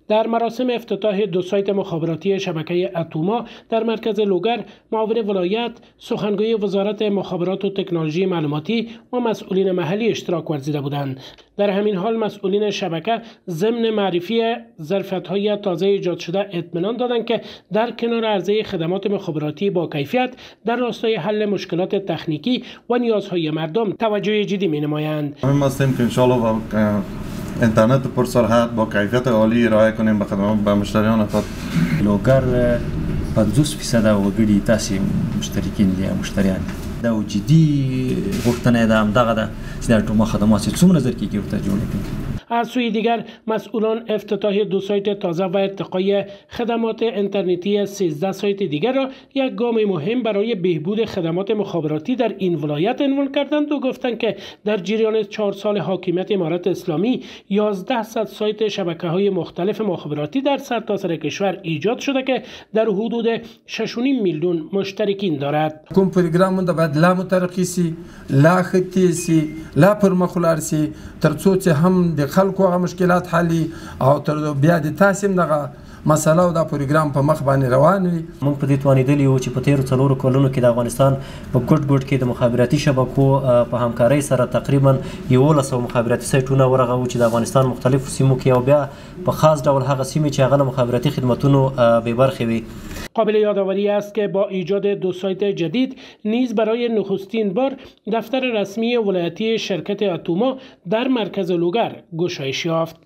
در مراسم افتتاح دو سایت مخابراتی شبکه اتوما در مرکز لوگر، معاون ولایت، سخنگوی وزارت مخابرات و تکنولوژی معلوماتی و مسئولین محلی اشتراک ورزیده بودند. در همین حال مسئولین شبکه ضمن معرفی ظرفیت‌های تازه ایجاد شده اطمینان دادند که در کنار عرضه خدمات مخابراتی با کیفیت در راستای حل مشکلات تکنیکی و نیازهای مردم توجه جدی می‌نمایند. ما هستیم که ان شاء الله اینترنت پرسرعت با کیفیت عالی ارائه کنیم به خدمات به مشتریان خود. لوگر 50% وګړي تاسو مشترکین دي مشتریان دا جدي غوښتنه ده همدغه ده چې د اتوما خدمات څومره نظر کې ورته جوړ کړي. از سوی دیگر مسئولان افتتاح دو سایت تازه و ارتقای خدمات اینترنتی 13 سایت دیگر را یک گام مهم برای بهبود خدمات مخابراتی در این ولایت عنوان کردند و گفتند که در جریان 4 سال حاکمیت امارت اسلامی 1100 سایت شبکه‌های مختلف مخابراتی در سرتاسر کشور ایجاد شده که در حدود 6.5 میلیون مشترکین دارد. کوم پروګرامونه باید لا مترقی سي، لا ختي سي، لا پرمخلار سي، ترڅو چې هم د خلکو هغه مشکلات حلي او تر بیا د تاسو دغه مسله او دا پروګرام په مخ باندې روان وي. موږ په دې توانیدلی یو چې په تیرو 4 کلونو کې د افغانستان په ګډ کې د مخابراتي شبکو په همکارۍ سره تقریبا 1100 مخابراتي سایټونه ورغوو چې د افغانستان مختلفو سیمو کې او بیا په خاص ډول هغه سیمې چې هغه مخابراتي خدماتونو به برخې وي. قابل یادآوری است که با ایجاد دو سایت جدید نیز برای نخستین بار دفتر رسمی ولایتی شرکت اتوما در مرکز لوگر گشایش یافت.